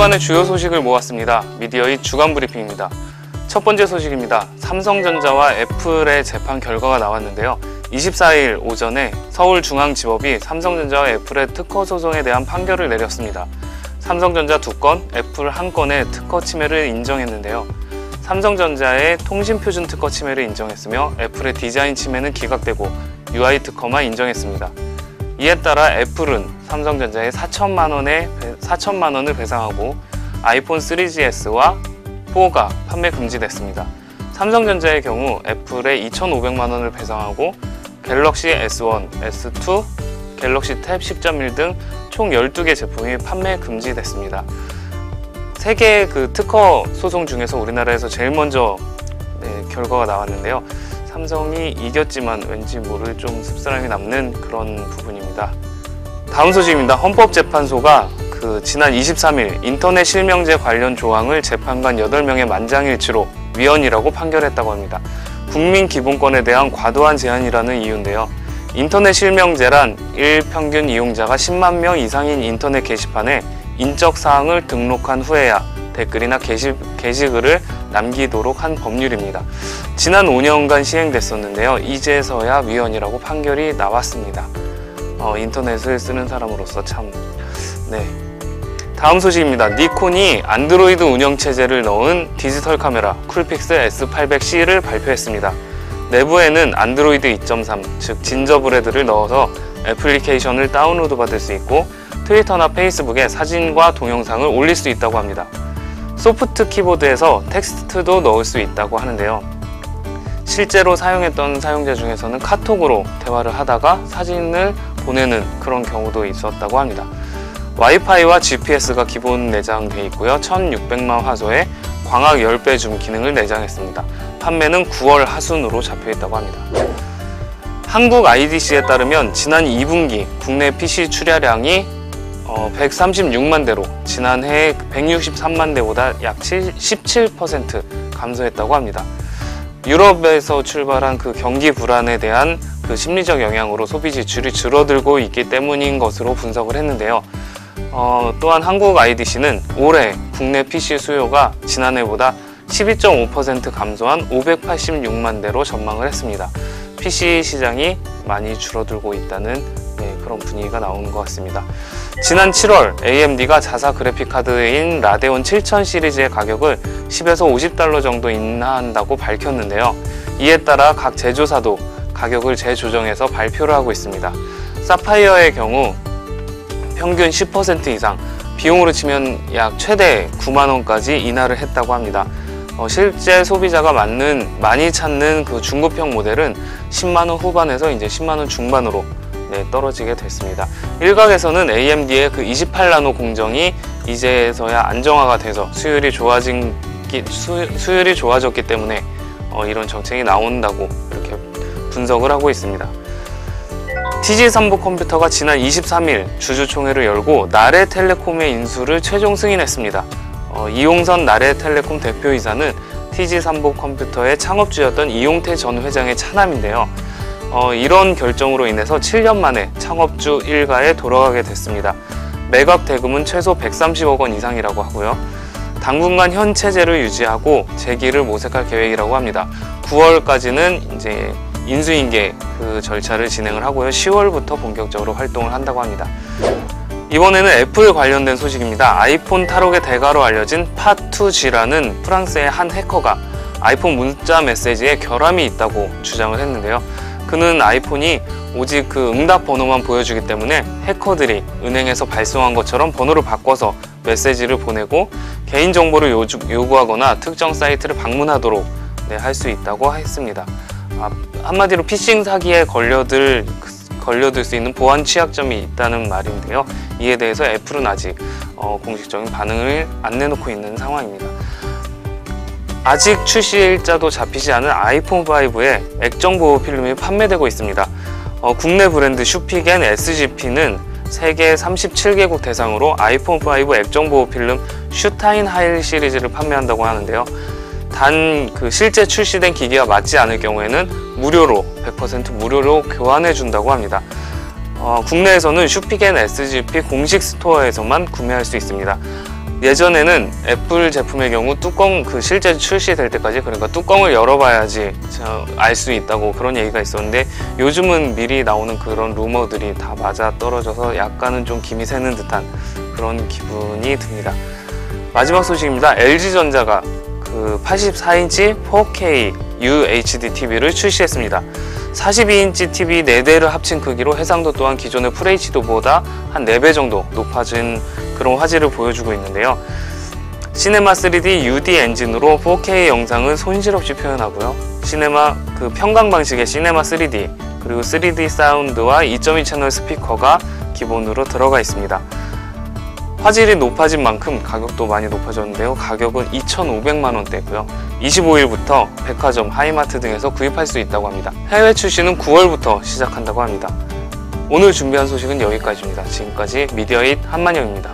주간의 주요 소식을 모았습니다. 미디어의 주간 브리핑입니다. 첫 번째 소식입니다. 삼성전자와 애플의 재판 결과가 나왔는데요. 24일 오전에 서울중앙지법이 삼성전자와 애플의 특허 소송에 대한 판결을 내렸습니다. 삼성전자 2건, 애플 1건의 특허 침해를 인정했는데요. 삼성전자의 통신표준 특허 침해를 인정했으며 애플의 디자인 침해는 기각되고 UI 특허만 인정했습니다. 이에 따라 애플은 삼성전자에 4천만 원을 배상하고 아이폰 3GS와 4가 판매 금지됐습니다. 삼성전자의 경우 애플에 2,500만 원을 배상하고 갤럭시 S1, S2, 갤럭시 탭 10.1 등 총 12개 제품이 판매 금지됐습니다. 3개의 그 특허 소송 중에서 우리나라에서 제일 먼저 결과가 나왔는데요. 삼성이 이겼지만 왠지 모를 좀 씁쓸함이 남는 그런 부분입니다. 다음 소식입니다. 헌법재판소가 지난 23일 인터넷 실명제 관련 조항을 재판관 8명의 만장일치로 위헌이라고 판결했다고 합니다. 국민기본권에 대한 과도한 제한이라는 이유인데요. 인터넷 실명제란 일평균 이용자가 10만 명 이상인 인터넷 게시판에 인적 사항을 등록한 후에야 댓글이나 게시글을 남기도록 한 법률입니다. 지난 5년간 시행됐었는데요. 이제서야 위헌이라고 판결이 나왔습니다. 인터넷을 쓰는 사람으로서 참... 다음 소식입니다. 니콘이 안드로이드 운영체제를 넣은 디지털 카메라 쿨픽스 S800C를 발표했습니다. 내부에는 안드로이드 2.3, 즉 진저브레드를 넣어서 애플리케이션을 다운로드 받을 수 있고 트위터나 페이스북에 사진과 동영상을 올릴 수 있다고 합니다. 소프트 키보드에서 텍스트도 넣을 수 있다고 하는데요. 실제로 사용했던 사용자 중에서는 카톡으로 대화를 하다가 사진을 보내는 그런 경우도 있었다고 합니다. 와이파이와 GPS가 기본 내장되어 있고요. 1600만 화소에 광학 10배 줌 기능을 내장했습니다. 판매는 9월 하순으로 잡혀있다고 합니다. 한국 IDC에 따르면 지난 2분기 국내 PC 출하량이 136만 대로 지난해 163만 대보다 약 17% 감소했다고 합니다. 유럽에서 출발한 그 경기 불안에 대한 그 심리적 영향으로 소비 지출이 줄어들고 있기 때문인 것으로 분석을 했는데요. 또한 한국 IDC는 올해 국내 PC 수요가 지난해보다 12.5% 감소한 586만 대로 전망을 했습니다. PC 시장이 많이 줄어들고 있다는 그런 분위기가 나오는 것 같습니다. 지난 7월 AMD가 자사 그래픽카드인 라데온 7000 시리즈의 가격을 10에서 50달러 정도 인하한다고 밝혔는데요. 이에 따라 각 제조사도 가격을 재조정해서 발표를 하고 있습니다. 사파이어의 경우 평균 10% 이상, 비용으로 치면 약 최대 9만 원까지 인하를 했다고 합니다. 실제 소비자가 많이 찾는 그 중고평 모델은 10만 원 후반에서 이제 10만 원 중반으로 떨어지게 됐습니다. 일각에서는 AMD의 그 28나노 공정이 이제서야 안정화가 돼서 수율이 좋아졌기 때문에 이런 정책이 나온다고 이렇게 분석을 하고 있습니다. TG삼복컴퓨터가 지난 23일 주주총회를 열고 나래텔레콤의 인수를 최종 승인했습니다. 이용선 나래텔레콤 대표이사는 TG삼복컴퓨터의 창업주였던 이용태 전 회장의 차남인데요. 이런 결정으로 인해서 7년 만에 창업주 일가에 돌아가게 됐습니다. 매각 대금은 최소 130억 원 이상이라고 하고요. 당분간 현 체제를 유지하고 재기를 모색할 계획이라고 합니다. 9월까지는 이제 인수인계 그 절차를 진행을 하고요. 10월부터 본격적으로 활동을 한다고 합니다. 이번에는 애플 관련된 소식입니다. 아이폰 탈옥의 대가로 알려진 파2G라는 프랑스의 한 해커가 아이폰 문자 메시지에 결함이 있다고 주장을 했는데요. 그는 아이폰이 오직 그 응답 번호만 보여주기 때문에 해커들이 은행에서 발송한 것처럼 번호를 바꿔서 메시지를 보내고 개인정보를 요구하거나 특정 사이트를 방문하도록 할 수 있다고 했습니다. 한마디로 피싱 사기에 걸려들 수 있는 보안 취약점이 있다는 말인데요. 이에 대해서 애플은 아직 공식적인 반응을 안 내놓고 있는 상황입니다. 아직 출시 일자도 잡히지 않은 아이폰 5에 액정 보호 필름이 판매되고 있습니다. 국내 브랜드 슈피겐 SGP는 세계 37개국 대상으로 아이폰 5 액정 보호 필름 슈타인 하일 시리즈를 판매한다고 하는데요. 단 그 실제 출시된 기기와 맞지 않을 경우에는 무료로 100% 무료로 교환해 준다고 합니다. 국내에서는 슈피겐 SGP 공식 스토어에서만 구매할 수 있습니다. 예전에는 애플 제품의 경우 뚜껑 실제 출시될 때까지, 그러니까 뚜껑을 열어봐야지 알 수 있다고 그런 얘기가 있었는데, 요즘은 미리 나오는 그런 루머들이 다 맞아 떨어져서 약간은 좀 김이 새는 듯한 그런 기분이 듭니다. 마지막 소식입니다. LG전자가 84인치 4K UHD TV를 출시했습니다. 42인치 TV 4대를 합친 크기로 해상도 또한 기존의 FHD보다 한 4배 정도 높아진 그런 화질을 보여주고 있는데요. 시네마 3D UD 엔진으로 4K 영상을 손실 없이 표현하고요. 시네마 평강 방식의 시네마 3D, 그리고 3D 사운드와 2.2 채널 스피커가 기본으로 들어가 있습니다. 화질이 높아진 만큼 가격도 많이 높아졌는데요. 가격은 2,500만 원대고요. 25일부터 백화점, 하이마트 등에서 구입할 수 있다고 합니다. 해외 출시는 9월부터 시작한다고 합니다. 오늘 준비한 소식은 여기까지입니다. 지금까지 미디어잇 한만영입니다.